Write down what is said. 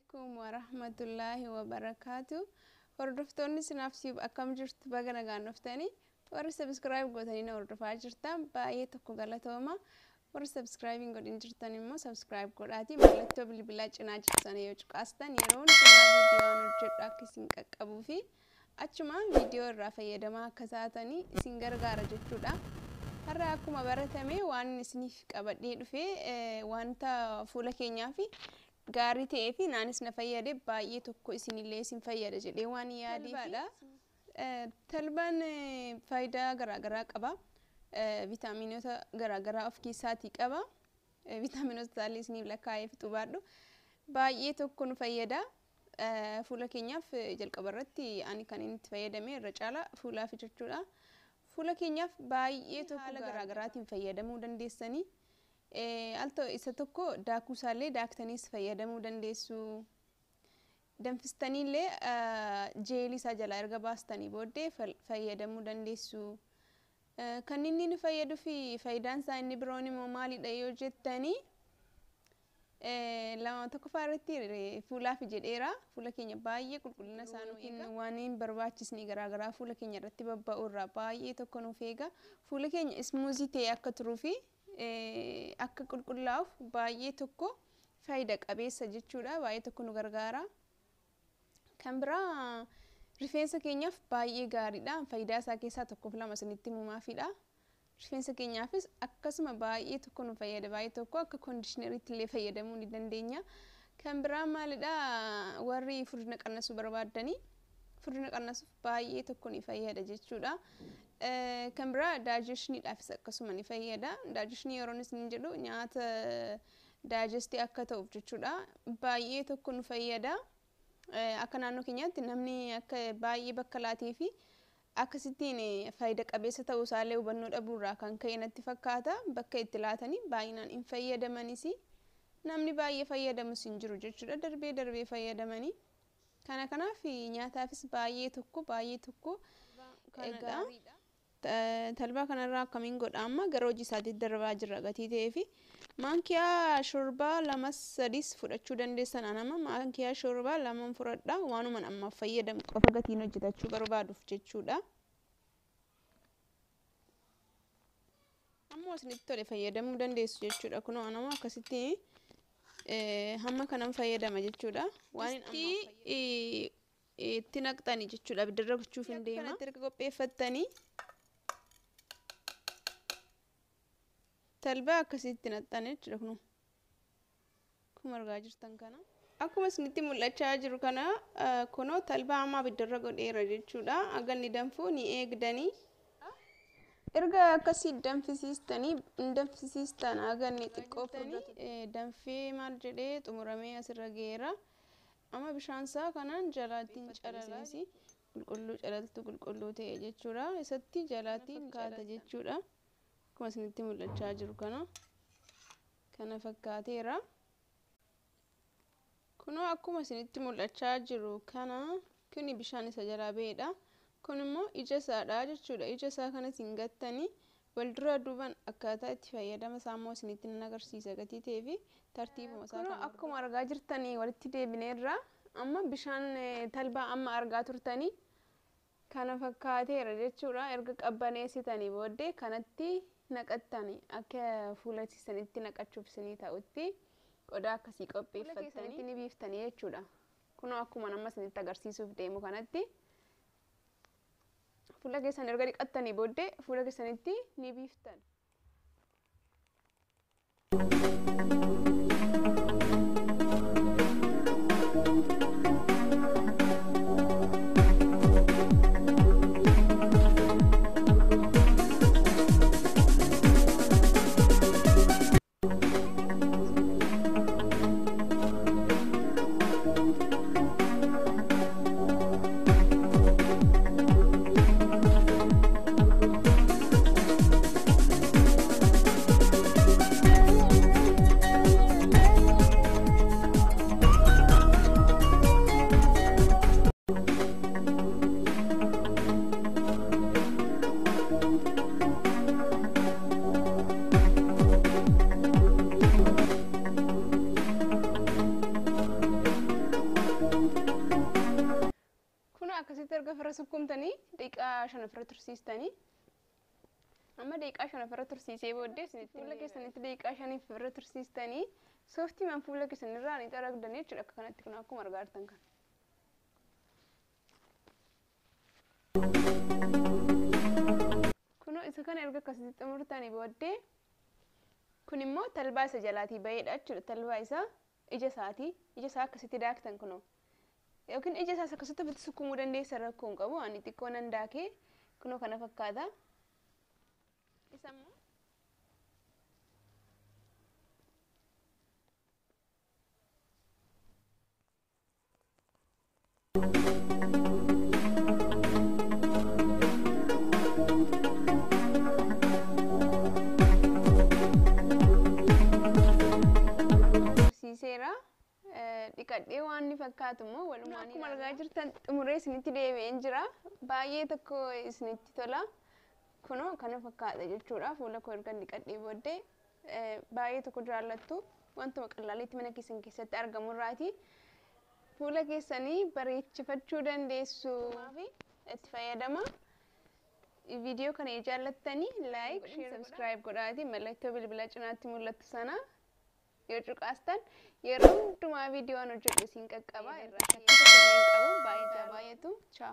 عليكم ورحمة الله وبركاته. hordoftoonni sinaafsiif akkam jirtu baga nagaan dhuftanii warri subscribe gootanii na hordofaa jirtan baay'ee tokko galatooma. warri subscribing godhin jirtan immoo subscribe godhaati mallattoo bilbilaa cinaa jirtan yoo cuqaastan yeroo viidiyoon hojjedhu akka isin qaqqabuu fi achuma viidiyoo irraa fayyadamaa akka taatanii isin gargaara jechuudha. har'a akkuma baratame waan isiniif qabadhee dhufee wanta fuula keenyaa fi gaarii ta'ee fi naanis na fayyade baay'ee tokko isinillee isin fayyada jedhee waan yaadiifidha. Talbaan faayidaa garaagaraa qaba. Viitaaminota garaagaraa of keessaatii qaba. Viitaaminota taalee isiniif lakkaa'ee fixuu baadhu baay'ee tokko nu fayyada. Fuula keenyaaf jalqaba irratti ani kan inni itti fayyadame irra caala fuulaaf jechuudha. Fuula keenyaaf baay'ee tokko haala garaagaraatiin fayyadamuu dandeessanii. Alto isa tokko daakuu isaallee daaktaniis fayyadamuu dandeessu. Danfistaniillee jeelii isaa jalaa erga baastanii booddee fayyadamuu dandeessu. Kan inni nu fayyaduu fi faayidaan isaa inni biroon immoo maalidha yoo jettanii lama tokkoffaa irratti fuulaaf jedheera. Fuula keenya baay'ee qulqullina isaa nu eega. Waan hin barbaachisne garaagaraa fuula keenya irratti babba'u irraa baay'ee tokko nuuf eega. Fuula keenya ismuuzii ta'ee akka turuu fi akka qulqullaa'uuf baay'ee tokko faayidaa qabeessa jechuudha. Baay'ee tokko nu gargaara. Kan biraa rifeensa keenyaaf baay'ee gaariidha. Faayidaa isaa keessaa tokkoof lama isinitti himumaafidha. Rifeensa keenyaafis akkasuma baay'ee tokko nu fayyada. Baay'ee tokko akka kondiishineriitti illee fayyadamuu ni dandeenya. Kan biraa maalidha warri furdina qannasuu barbaadanii furdina qannasuuf baay'ee tokko ni fayyada jechuudha. Kan biraa daajeshiiniidhaafis akkasuma ni fayyada. Daajeshiinii yeroo isin jedhu nyaata daajestii akka ta'uuf jechuudha. Baay'ee tokko nu fayyada. Akka naannoo keenyaatti namni akka baay'ee bakka laatee fi akkasittiin faayidaa qabeessa ta'uu isaallee hubannoo dhabuurraa kan ka'e natti fakkaata. Bakka itti laatanii baay'inaan hin fayyadamanis namni baay'ee fayyadamus hin jiru jechuudha. Darbee fayyadamanii. Kanaaf nyaataafis baay'ee tokko egaa talbaa kanarraa akkamiin godha amma gara hojii isaatiitti darbaa jirra gatii ta'ee fi maankiyaa shorbaa 2-3 fudhachuu dandeessan. Anama maankiyaa shorbaa 2 fudhadha waanuman ammaaf fayyadamu qofa gatiin hojjetachuu barbaaduuf jechuudha. Ammoo isinitti tole fayyadamuu dandeessu jechuudha. Kunoo anama akkasitti hamma kanan fayyadama jechuudha. Waan itti naqxanii jechuudha. Abiddarra gochuuf hin deema. Kanatti erga qopheeffattanii talbaa akkasitti naqxanii jechuudha. Kun argaa jirtan kana. Akkuma isinitti mul'achaa jiru kana kunoo talbaa amma abiddarra godheera jechuudha. Akka inni danfu ni eegdanii. Erga akkasii danfisiistan akka inni xiqqoo fudhatu danfee maal jedhee xumuramee asirra geera. Amma bishaan isaa kanaan jalaatiin calalaasi qulqulluu ta'e jechuudha. Isatti jalaatiin kaata jechuudha. Akkuma isinitti mul'achaa jiru kana fakkaateera. Kunoo akkuma isinitti mul'achaa jiru kana kuni bishaan isa jalaa ba'eedha. Kun immoo ija isaadha jechuudha. Ija isaa kanas hin gattanii wal dura duuban akkaataa itti fayyadama isaa immoo isinitti nan agarsiisa gatii ta'ee fi tartiibuma isaa kana. Akkuma argaa jirtanii walitti deebineerra amma bishaan talbaa amma argaa turtanii kana fakkaateera jechuudha. Erga qabbaneessitanii booddee kanatti naqattanii akka fuula isinitti naqachuuf isinii ta'utti qodaa akkasii qopheeffattanii ni biiftanii jechuudha. Kunoo akkuma nama isinitti agarsiisuuf deemu kanatti fuula keessan erga dhiqattanii booddee fuula keessanitti ni biiftan. erga fira sukkumtanii daqiiqaa 5 fira tursiistanii amma daqiiqaa 5 fira tursiisee booddee isinitti fuula keessanitti daqiiqaa 5 fira tursiistanii sooftii man fuula keessanirraa ni xaragdanii jechuudha akka kanatti kun akkuma argaartan kan. Kuno isa kana erga akkasitti xumurtanii booddee kun immoo talbaa isa jalaatii baay'eedha jechuudha. Talbaa isaa ija isaa akkasitti daaktan kuno. Yookiin ija isaa akkasitti ofitti sukkumuu dandeessa rakkoo hin qabu. Ani xiqqoo nan daakee kuno kana fakkaata. Isa immoo dhiqadhee waan ni fakkaatu immoo walumaan akkuma argaa jirtan xumuree isinitti deebi'een jira. Baay'ee tokko isinitti tola. Kuno kana fakkaata jechuudha. Fuula koo erga dhiqadhee booddee baay'ee tokko jaallattu wantuma qallaalitti mana keessan keessatti argamu irraati. Fuula keessanii bareechifachuu dandeessu. Itti fayyadama. Viidiyoo kana jaallattanii like, share, subscribe godhaati. Mallattoo bilbila cinaatti mul'attu sana yoo cuqaastan yeroo hundumaa viidiyoon hojjedhu isin qaqqaba. Irraa shakkii tokko hin qabu. Baay'ee baay'eetu. Ciao.